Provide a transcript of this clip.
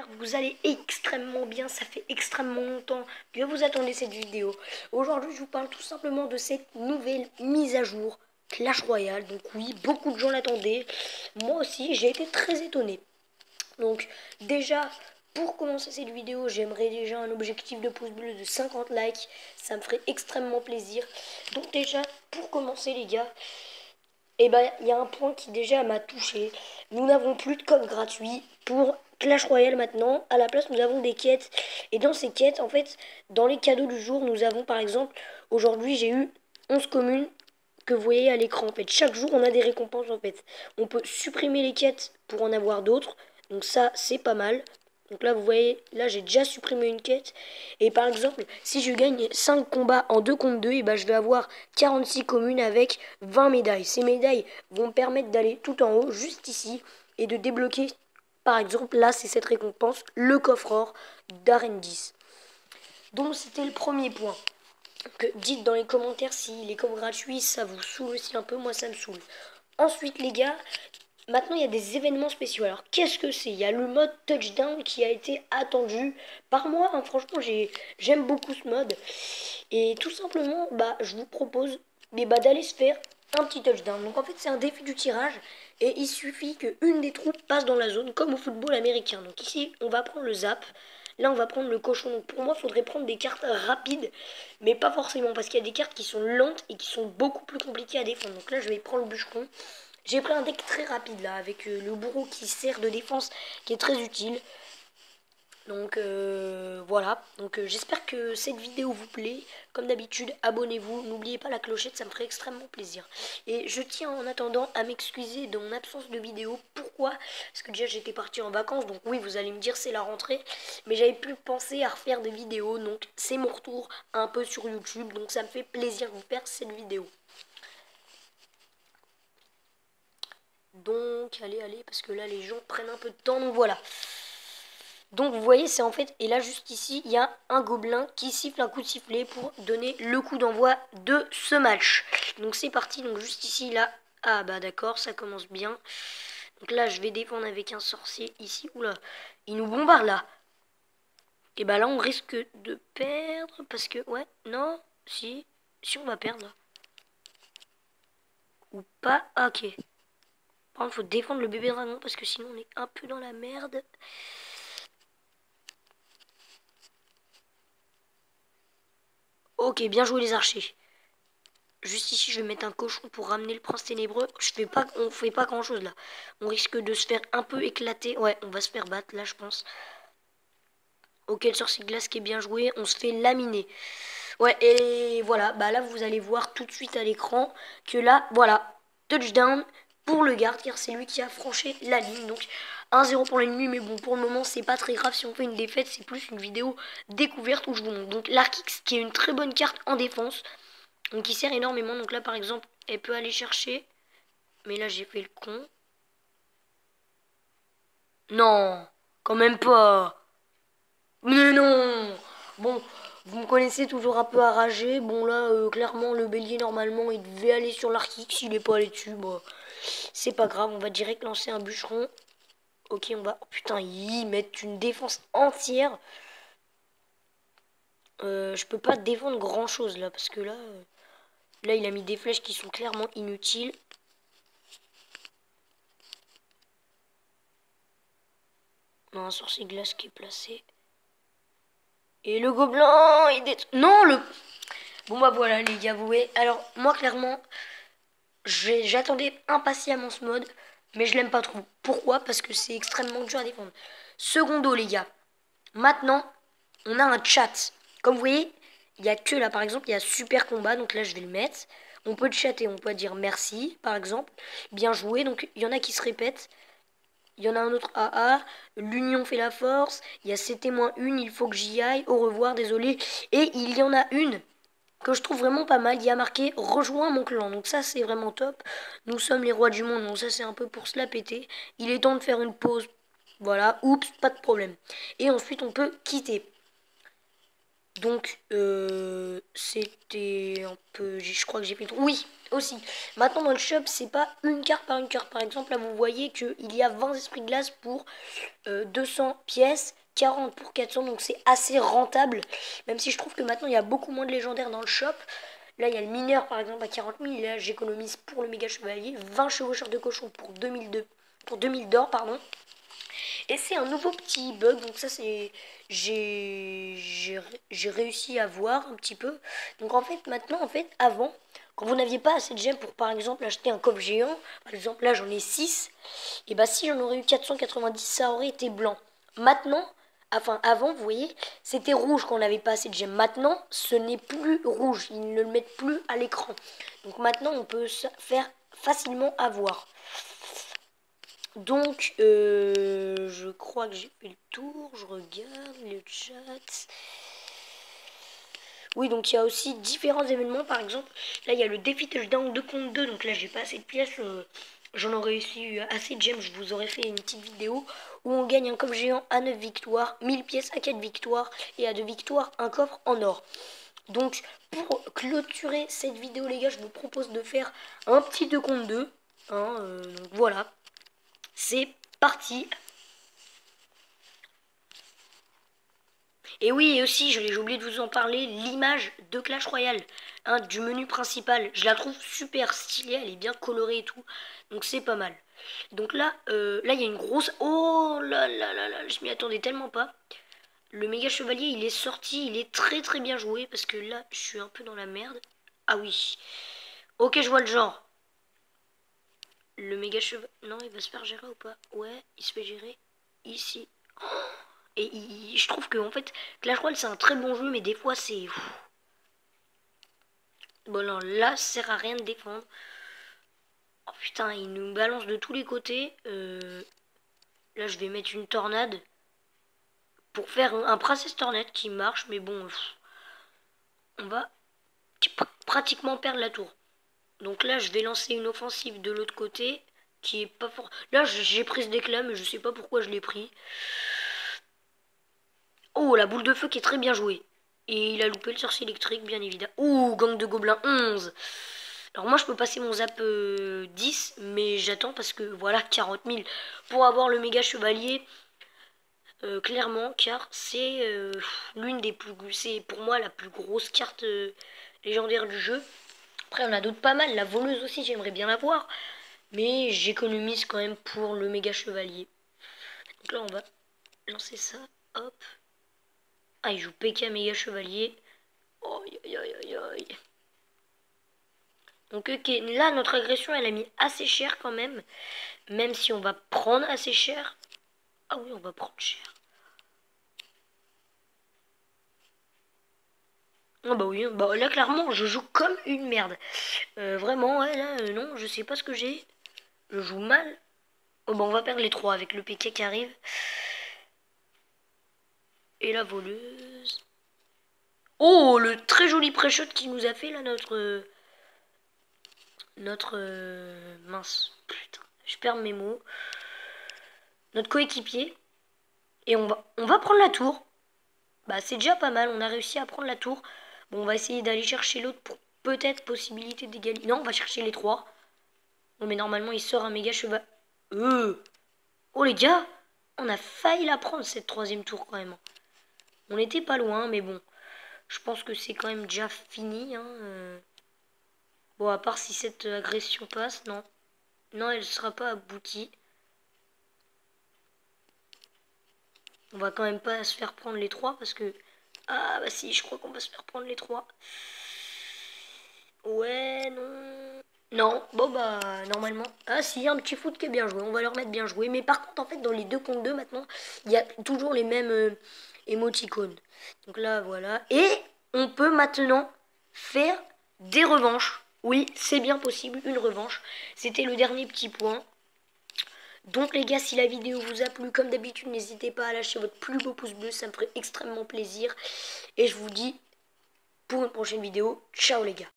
j'espère que vous allez extrêmement bien. Ça fait extrêmement longtemps que vous attendez cette vidéo. Aujourd'hui, je vous parle tout simplement de cette nouvelle mise à jour Clash Royale. Donc oui, beaucoup de gens l'attendaient. Moi aussi, j'ai été très étonné. Donc déjà, pour commencer cette vidéo, j'aimerais déjà un objectif de pouce bleu de 50 likes. Ça me ferait extrêmement plaisir. Donc déjà, pour commencer les gars, et ben, il y a un point qui déjà m'a touché. Nous n'avons plus de code gratuit pour Clash Royale maintenant. À la place, nous avons des quêtes. Et dans ces quêtes, en fait, dans les cadeaux du jour, nous avons par exemple, aujourd'hui, j'ai eu 11 communes que vous voyez à l'écran. En fait, chaque jour, on a des récompenses en fait. On peut supprimer les quêtes pour en avoir d'autres. Donc ça, c'est pas mal. Donc là, vous voyez, là, j'ai déjà supprimé une quête. Et par exemple, si je gagne 5 combats en 2 contre 2, et ben, je vais avoir 46 communes avec 20 médailles. Ces médailles vont me permettre d'aller tout en haut, juste ici, et de débloquer, par exemple, là, c'est cette récompense, le coffre-or d'Arène 10. Donc, c'était le premier point. Dites dans les commentaires si les coffres gratuits, ça vous saoule aussi un peu. Moi, ça me saoule. Ensuite, les gars, maintenant, il y a des événements spéciaux. Alors, qu'est-ce que c'est? Il y a le mode touchdown qui a été attendu par moi. Hein. Franchement, j'aime beaucoup ce mode. Et tout simplement, bah, je vous propose d'aller se faire un petit touchdown. Donc, en fait, c'est un défi du tirage. Et il suffit qu'une des troupes passe dans la zone, comme au football américain. Donc, ici, on va prendre le zap. Là, on va prendre le cochon. Donc, pour moi, il faudrait prendre des cartes rapides. Mais pas forcément, parce qu'il y a des cartes qui sont lentes et qui sont beaucoup plus compliquées à défendre. Donc là, je vais prendre le bûcheron. J'ai pris un deck très rapide là, avec le bourreau qui sert de défense, qui est très utile. Donc voilà, donc j'espère que cette vidéo vous plaît. Comme d'habitude, abonnez-vous, n'oubliez pas la clochette, ça me ferait extrêmement plaisir. Et je tiens en attendant à m'excuser de mon absence de vidéo. Pourquoi? Parce que déjà j'étais parti en vacances, donc oui, vous allez me dire c'est la rentrée. Mais j'avais plus pensé à refaire des vidéos, donc c'est mon retour un peu sur YouTube. Donc ça me fait plaisir de vous faire cette vidéo. Donc, allez, parce que là, les gens prennent un peu de temps. Donc, voilà. Donc, vous voyez, c'est en fait... Et là, juste ici, il y a un gobelin qui siffle un coup de sifflet pour donner le coup d'envoi de ce match. Donc, c'est parti. Donc, juste ici, là... Ah, bah d'accord, ça commence bien. Donc là, je vais défendre avec un sorcier ici. Oula, il nous bombarde, là. Et bah là, on risque de perdre parce que... Ouais, non, si... Si, on va perdre, là. Ou pas. Ah, ok. Par contre, faut défendre le bébé dragon parce que sinon on est un peu dans la merde. Ok, bien joué les archers. Juste ici, je vais mettre un cochon pour ramener le prince ténébreux. On fait pas grand chose là. On risque de se faire un peu éclater. Ouais, on va se faire battre là, je pense. Ok, le sorcier de glace qui est bien joué. On se fait laminer. Ouais, et voilà. Bah là, vous allez voir tout de suite à l'écran que là, voilà. Touchdown pour le garde, car c'est lui qui a franchi la ligne. Donc 1-0 pour l'ennemi, mais bon, pour le moment, c'est pas très grave si on fait une défaite. C'est plus une vidéo découverte où je vous montre. Donc l'Arkix, qui est une très bonne carte en défense. Donc il sert énormément. Donc là, par exemple, elle peut aller chercher. Mais là, j'ai fait le con. Non, quand même pas. Mais non. Bon, vous me connaissez toujours un peu enragé. Bon là, clairement, le bélier, normalement, il devait aller sur l'Arkix. S'il est pas allé dessus, bah, c'est pas grave. On va direct lancer un bûcheron. Ok, on va... Oh, putain, ils mettent une défense entière. Je peux pas défendre grand chose là, parce que là... Là, il a mis des flèches qui sont clairement inutiles. On a un sorcier glace qui est placé. Et le gobelin, il détruit... Non, le... Bon bah voilà les gars, vous voyez. Alors, moi, clairement, j'attendais impatiemment ce mode, mais je l'aime pas trop. Pourquoi? Parce que c'est extrêmement dur à défendre. Secondo, les gars. Maintenant, on a un chat. Comme vous voyez, il n'y a que là, par exemple, il y a super combat. Donc là, je vais le mettre. On peut chatter, on peut dire merci, par exemple. Bien joué. Donc, il y en a qui se répètent. Il y en a un autre AA. L'union fait la force. Il y a CT-1, il faut que j'y aille. Au revoir, désolé. Et il y en a une que je trouve vraiment pas mal. Il y a marqué rejoins mon clan. Donc ça, c'est vraiment top. Nous sommes les rois du monde. Donc ça, c'est un peu pour se la péter. Il est temps de faire une pause. Voilà, oups, pas de problème. Et ensuite, on peut quitter. Donc, c'était un peu... Je crois que j'ai fait le tour. Oui, aussi. Maintenant dans le shop, c'est pas une carte par une carte. Par exemple, là vous voyez qu'il y a 20 esprits de glace pour 200 pièces, 40 pour 400, donc c'est assez rentable. Même si je trouve que maintenant il y a beaucoup moins de légendaires dans le shop. Là il y a le mineur par exemple à 40 000, là j'économise pour le méga chevalier, 20 chevaucheurs de cochon pour 2000 d'or, pardon. Et c'est un nouveau petit bug, donc ça c'est j'ai réussi à voir un petit peu. Donc en fait maintenant avant, quand vous n'aviez pas assez de gemmes pour par exemple acheter un coffre géant, par exemple là j'en ai 6, et bah si j'en aurais eu 490 ça aurait été blanc. Maintenant, enfin avant vous voyez c'était rouge quand on n'avait pas assez de gemmes. Maintenant ce n'est plus rouge, ils ne le mettent plus à l'écran. Donc maintenant on peut se faire facilement avoir. Donc, je crois que j'ai fait le tour. Je regarde le chat. Oui, donc il y a aussi différents événements. Par exemple, là, il y a le défi touchdown 2 contre 2. Donc là, j'ai pas assez de pièces. J'en aurais réussi assez de gemmes. Je vous aurais fait une petite vidéo où on gagne un coffre géant à 9 victoires, 1000 pièces à 4 victoires et à 2 victoires, un coffre en or. Donc, pour clôturer cette vidéo, les gars, je vous propose de faire un petit 2 contre 2. Hein, donc voilà. C'est parti. Et oui, et aussi, j'ai oublié de vous en parler, l'image de Clash Royale, hein, du menu principal. Je la trouve super stylée, elle est bien colorée et tout. Donc c'est pas mal. Donc là, là il y a une grosse... Oh là là là là, je m'y attendais tellement pas. Le méga chevalier, il est sorti, il est très très bien joué. Parce que là, je suis un peu dans la merde. Ah oui. Ok, je vois le genre. Le méga chevalier... Non, il va se faire gérer ou pas? Ouais, il se fait gérer ici. Et je trouve que en fait, Clash Royale c'est un très bon jeu, mais des fois c'est... Bon non, là ça sert à rien de défendre. Oh putain, il nous balance de tous les côtés. Là je vais mettre une tornade pour faire un princess tornade qui marche, mais bon, on va pratiquement perdre la tour. Donc là je vais lancer une offensive de l'autre côté qui est pas fort. Là j'ai pris ce d'éclat, mais je sais pas pourquoi je l'ai pris. Oh, la boule de feu qui est très bien jouée. Et il a loupé le sorcier électrique, bien évidemment. Ouh, gang de gobelins 11. Alors moi, je peux passer mon zap 10, mais j'attends parce que, voilà, 40 000 pour avoir le méga chevalier. Clairement, car c'est l'une des plus... C'est pour moi la plus grosse carte légendaire du jeu. Après, on a d'autres pas mal. La voleuse aussi, j'aimerais bien la voir. Mais j'économise quand même pour le méga chevalier. Donc là, on va lancer ça. Hop. Ah, il joue PK méga chevalier. Aïe, aïe, aïe, aïe. Donc ok, là notre agression elle a mis assez cher quand même. Même si on va prendre assez cher. Ah oui, on va prendre cher. Ah bah oui, bah là clairement je joue comme une merde. Vraiment, ouais, là non, je sais pas ce que j'ai. Je joue mal. Oh bah on va perdre les 3 avec le PK qui arrive. Et la voleuse. Oh, le très joli pré-shot qui nous a fait là notre mince, putain, je perds mes mots. Notre coéquipier. Et on va prendre la tour. Bah c'est déjà pas mal, on a réussi à prendre la tour. Bon, on va essayer d'aller chercher l'autre pour peut-être possibilité d'égalité. Non, on va chercher les 3. Bon, mais normalement il sort un méga cheval. Oh les gars, on a failli la prendre cette 3e tour quand même. On était pas loin, mais bon. Je pense que c'est quand même déjà fini. Hein. Bon, à part si cette agression passe, non. Non, elle sera pas aboutie. On va quand même pas se faire prendre les 3 parce que... Ah bah si, je crois qu'on va se faire prendre les 3. Ouais, non. Non, bon bah normalement. Ah si, y a un petit foot qui est bien joué, on va leur mettre bien joué. Mais par contre en fait dans les 2 contre 2 maintenant, il y a toujours les mêmes émoticônes. Donc là voilà. Et on peut maintenant faire des revanches. Oui, c'est bien possible, une revanche. C'était le dernier petit point. Donc les gars, si la vidéo vous a plu, comme d'habitude, n'hésitez pas à lâcher votre plus beau pouce bleu, ça me ferait extrêmement plaisir. Et je vous dis pour une prochaine vidéo, ciao les gars.